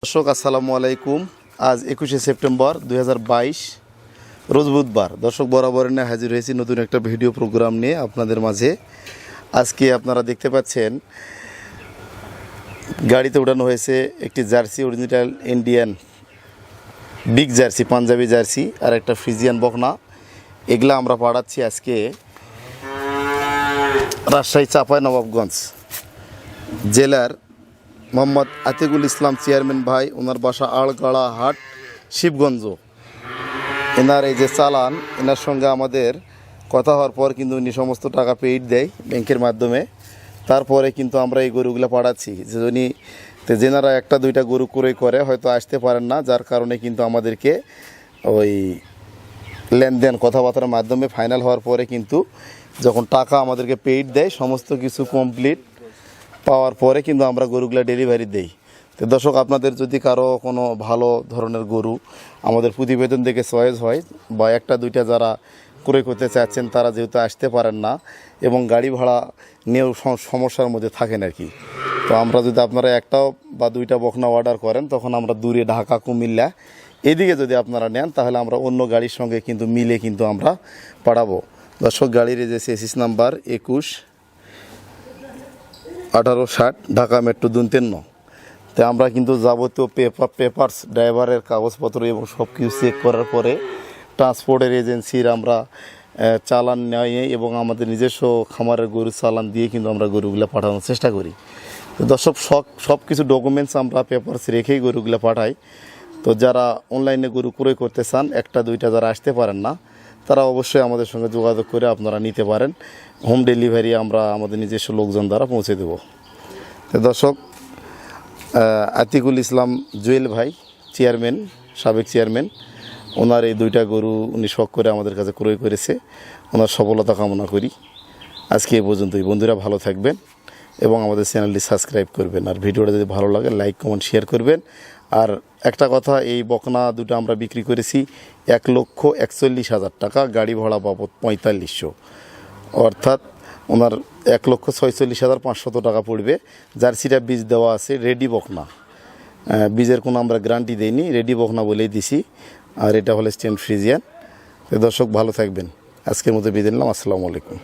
দর্শক আসসালামু আলাইকুম। আজ 21শে সেপ্টেম্বর 2022 রোজ বুধবার। দর্শক বরাবর নিয়ে হাজির হয়েছি নতুন একটা ভিডিও প্রোগ্রাম নিয়ে আপনাদের মাঝে। আজকে আপনারা দেখতে পাচ্ছেন গাড়িতে উঠানো হয়েছে একটি jersey, original Indian big jersey, Punjabi jersey আর একটা ফ্রিজিয়ান বকনা। এগুলা আমরা পাঠাচ্ছি আজকে রাজশাহী চাঁপাইনবাবগঞ্জ জেলার মোহাম্মদ আতিকুল ইসলাম চেয়ারম্যান ভাই, ওনার বাসা আড়গাড়া হাট, শিবগঞ্জ। এনার এই যে চালান, এনার সঙ্গে আমাদের কথা হওয়ার পর কিন্তু উনি সমস্ত টাকা পেইড দেয় ব্যাংকের মাধ্যমে। তারপরে কিন্তু আমরা এই গরুগুলো পাঠাচ্ছি। উনি যেনারা একটা দুইটা গরু ক্রয় করে হয়তো আসতে পারেন না, যার কারণে কিন্তু আমাদেরকে ওই লেনদেন কথাবার্তার মাধ্যমে ফাইনাল হওয়ার পরে কিন্তু যখন টাকা আমাদেরকে পেইড দেয়, সমস্ত কিছু কমপ্লিট পাওয়ার পরে কিন্তু আমরা গরুগুলা ডেলিভারি দেই। তো দর্শক, আপনাদের যদি কারো কোনো ভালো ধরনের গরু আমাদের প্রতিবেদন দেখে চয়েস হয় বা একটা দুইটা যারা ক্রয় করতে চাচ্ছেন, তারা যেহেতু আসতে পারেন না এবং গাড়ি ভাড়া নিয়েও সমস্যার মধ্যে থাকেন আর কি, তো আমরা যদি আপনারা একটাও বা দুইটা বকনা অর্ডার করেন, তখন আমরা দূরে ঢাকা, কুমিল্লা এদিকে যদি আপনারা নেন, তাহলে আমরা অন্য গাড়ির সঙ্গে কিন্তু মিলে কিন্তু আমরা পাঠাবো। দর্শক, গাড়ির যে চেসিস নাম্বার 21-1860 ঢাকা মেট্রো 2-3। তো আমরা কিন্তু যাবতীয় পেপারস, ড্রাইভারের কাগজপত্র এবং সব কিছু চেক করার পরে ট্রান্সপোর্টের এজেন্সির আমরা চালান নেয় এবং আমাদের নিজস্ব খামারের গরুর চালান দিয়ে কিন্তু আমরা গরুগুলো পাঠানোর চেষ্টা করি। তো দর্শক, সব কিছু ডকুমেন্টস আমরা পেপারস রেখেই গরুগুলো পাঠাই। তো যারা অনলাইনে গরু ক্রয় করতে চান, একটা দুইটা যারা আসতে পারেন না, তারা অবশ্যই আমাদের সঙ্গে যোগাযোগ করে আপনারা নিতে পারেন। হোম ডেলিভারি আমরা আমাদের নিজস্ব লোকজন দ্বারা পৌঁছে দেব। তো দর্শক, আতিকুল ইসলাম জুয়েল ভাই চেয়ারম্যান, সাবেক চেয়ারম্যান, ওনার এই দুইটা গরু উনি শখ করে আমাদের কাছে ক্রয় করেছে। ওনার সফলতা কামনা করি। আজকে এই পর্যন্তই। বন্ধুরা ভালো থাকবেন এবং আমাদের চ্যানেলটি সাবস্ক্রাইব করবেন। আর ভিডিওটা যদি ভালো লাগে লাইক, কমেন্ট, শেয়ার করবেন। আর একটা কথা, এই বকনা দুটো আমরা বিক্রি করেছি 1,41,000 টাকা, গাড়ি ভাড়া বাবদ 4500, অর্থাৎ ওনার 1,46,500 টাকা পড়বে। জার্সিটা বীজ দেওয়া আছে, রেডি বকনা, বীজের কোনো আমরা গ্যারান্টি দেইনি, রেডি বকনা বলেই দিছি। আর এটা হলো স্টেন ফ্রিজিয়ান। দর্শক ভালো থাকবেন। আজকের মতো বিদায় নিলাম। আসসালামু আলাইকুম।